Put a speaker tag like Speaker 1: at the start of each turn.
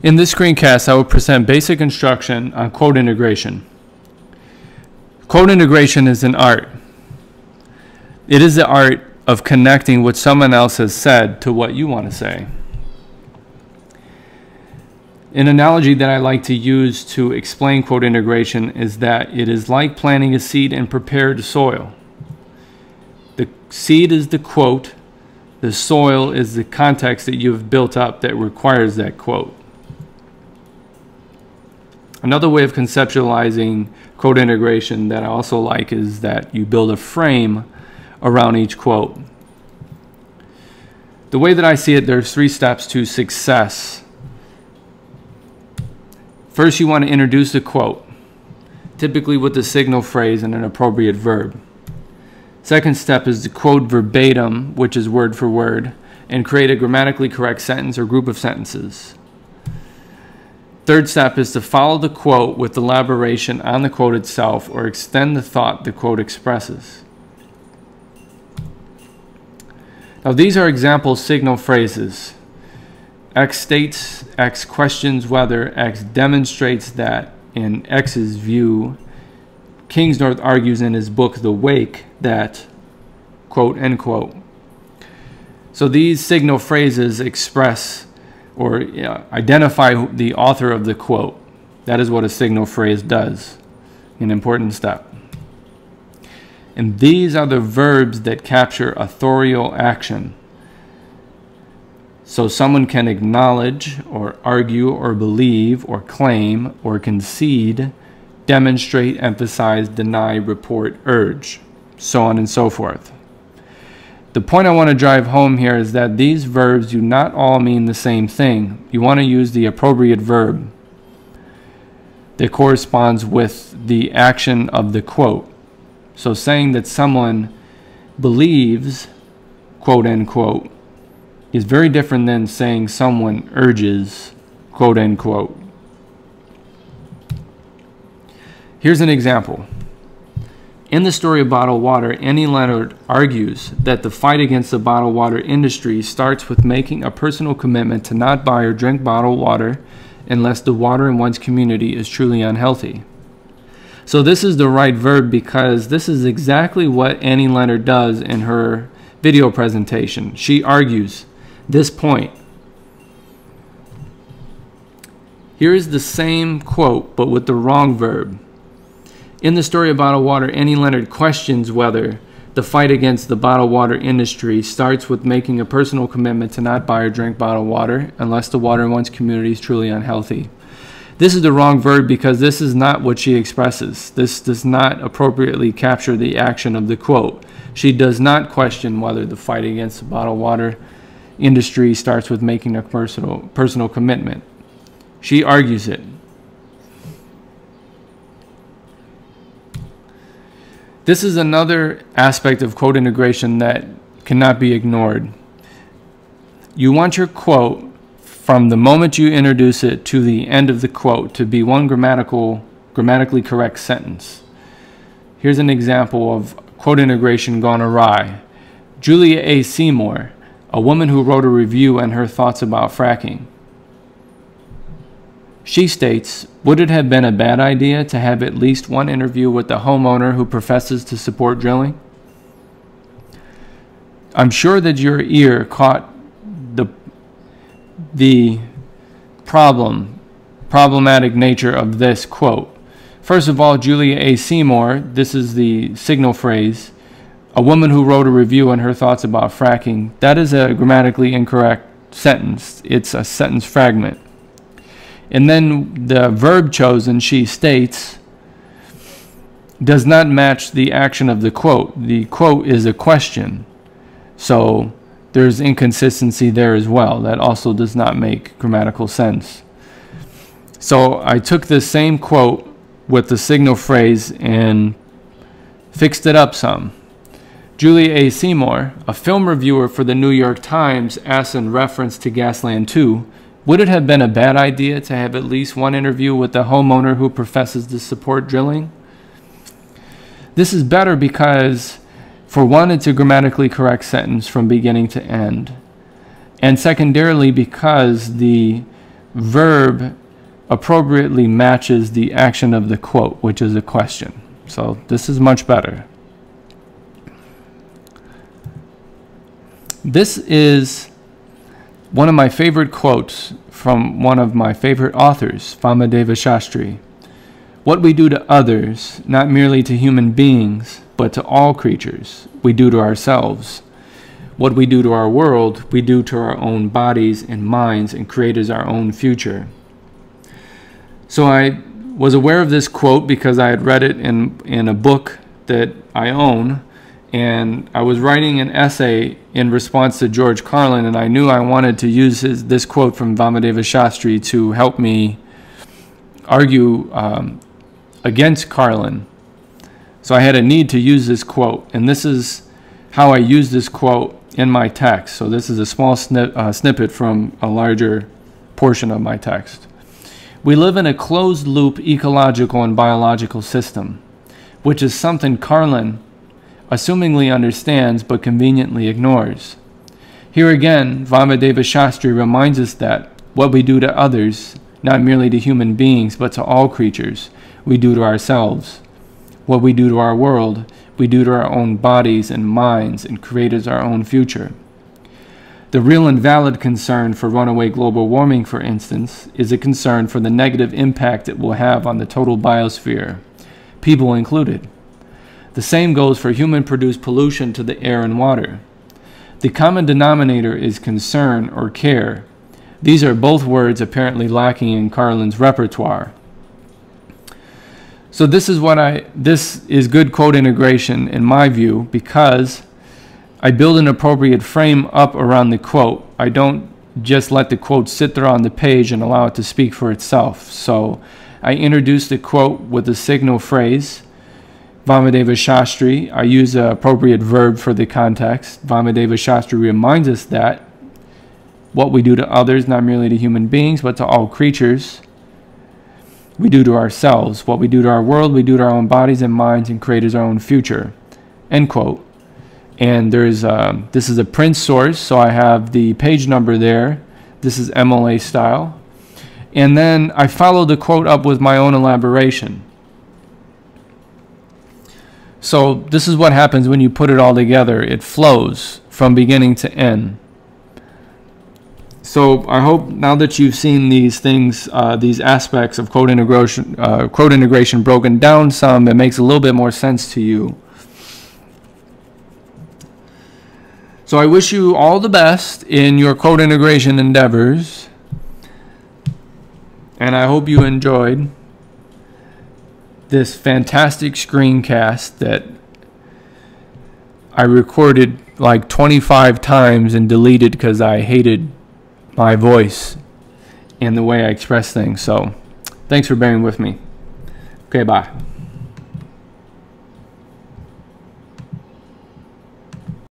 Speaker 1: In this screencast, I will present basic instruction on quote integration. Quote integration is an art. It is the art of connecting what someone else has said to what you want to say. An analogy that I like to use to explain quote integration is that it is like planting a seed in prepared soil. The seed is the quote, the soil is the context that you have built up that requires that quote. Another way of conceptualizing quote integration that I also like is that you build a frame around each quote. The way that I see it, there's 3 steps to success. First, you want to introduce the quote, typically with the signal phrase and an appropriate verb. Second step is to quote verbatim, which is word for word, and create a grammatically correct sentence or group of sentences. Third step is to follow the quote with elaboration on the quote itself or extend the thought the quote expresses. Now, these are example signal phrases. X states, X questions whether, X demonstrates that, in X's view. Kingsnorth argues in his book The Wake that, quote, end quote. So these signal phrases express or identify the author of the quote. That is what a signal phrase does. An important step. And these are the verbs that capture authorial action. So someone can acknowledge or argue or believe or claim or concede, demonstrate, emphasize, deny, report, urge, so on and so forth. The point I want to drive home here is that these verbs do not all mean the same thing. You want to use the appropriate verb that corresponds with the action of the quote. So saying that someone believes, quote, end quote, is very different than saying someone urges, quote, end quote. Here's an example. In the story of bottled water, Annie Leonard argues that the fight against the bottled water industry starts with making a personal commitment to not buy or drink bottled water unless the water in one's community is truly unhealthy. So this is the right verb because this is exactly what Annie Leonard does in her video presentation. She argues this point. Here is the same quote, but with the wrong verb. In the story of bottled water, Annie Leonard questions whether the fight against the bottled water industry starts with making a personal commitment to not buy or drink bottled water unless the water in one's community is truly unhealthy. This is the wrong verb because this is not what she expresses. This does not appropriately capture the action of the quote. She does not question whether the fight against the bottled water industry starts with making a personal commitment. She argues it. This is another aspect of quote integration that cannot be ignored. You want your quote from the moment you introduce it to the end of the quote to be one grammatically correct sentence. Here's an example of quote integration gone awry. Julia A. Seymour, a woman who wrote a review and her thoughts about fracking. She states, would it have been a bad idea to have at least one interview with the homeowner who professes to support drilling? I'm sure that your ear caught the problematic nature of this quote. First of all, Julia A. Seymour, this is the signal phrase, a woman who wrote a review and her thoughts about fracking. That is a grammatically incorrect sentence. It's a sentence fragment. And then the verb chosen, she states, does not match the action of the quote. The quote is a question. So there's inconsistency there as well. That also does not make grammatical sense. So I took this same quote with the signal phrase and fixed it up some. Julia A. Seymour, a film reviewer for the New York Times, asks in reference to Gasland 2, would it have been a bad idea to have at least one interview with the homeowner who professes to support drilling? This is better because, for one, it's a grammatically correct sentence from beginning to end. And secondarily, because the verb appropriately matches the action of the quote, which is a question. So this is much better. This is one of my favorite quotes from one of my favorite authors, Vamadeva Shastri. What we do to others, not merely to human beings, but to all creatures, we do to ourselves. What we do to our world, we do to our own bodies and minds and create as our own future. So I was aware of this quote because I had read it in a book that I own, and I was writing an essay in response to George Carlin, and I knew I wanted to use this quote from Vamadeva Shastri to help me argue against Carlin. So I had a need to use this quote, and this is how I use this quote in my text. So this is a small snippet from a larger portion of my text. We live in a closed-loop ecological and biological system, which is something Carlin assumingly understands but conveniently ignores. Here again, Vamadeva Shastri reminds us that what we do to others, not merely to human beings, but to all creatures, we do to ourselves. What we do to our world, we do to our own bodies and minds and create as our own future. The real and valid concern for runaway global warming, for instance, is a concern for the negative impact it will have on the total biosphere, people included. The same goes for human-produced pollution to the air and water. The common denominator is concern or care. These are both words apparently lacking in Carlin's repertoire. So this is good quote integration in my view, because I build an appropriate frame up around the quote. I don't just let the quote sit there on the page and allow it to speak for itself. So I introduce the quote with a signal phrase, Vamadeva Shastri. I use an appropriate verb for the context. Vamadeva Shastri reminds us that what we do to others, not merely to human beings, but to all creatures, we do to ourselves. What we do to our world, we do to our own bodies and minds and create as our own future. End quote. And this is a print source, so I have the page number there. This is MLA style. And then I follow the quote up with my own elaboration. So this is what happens when you put it all together. It flows from beginning to end. So I hope now that you've seen these things, these aspects of quote integration broken down some, it makes a little bit more sense to you. So I wish you all the best in your quote integration endeavors, and I hope you enjoyed this fantastic screencast that I recorded like 25 times and deleted because I hated my voice and the way I express things. So thanks for bearing with me. Okay, bye.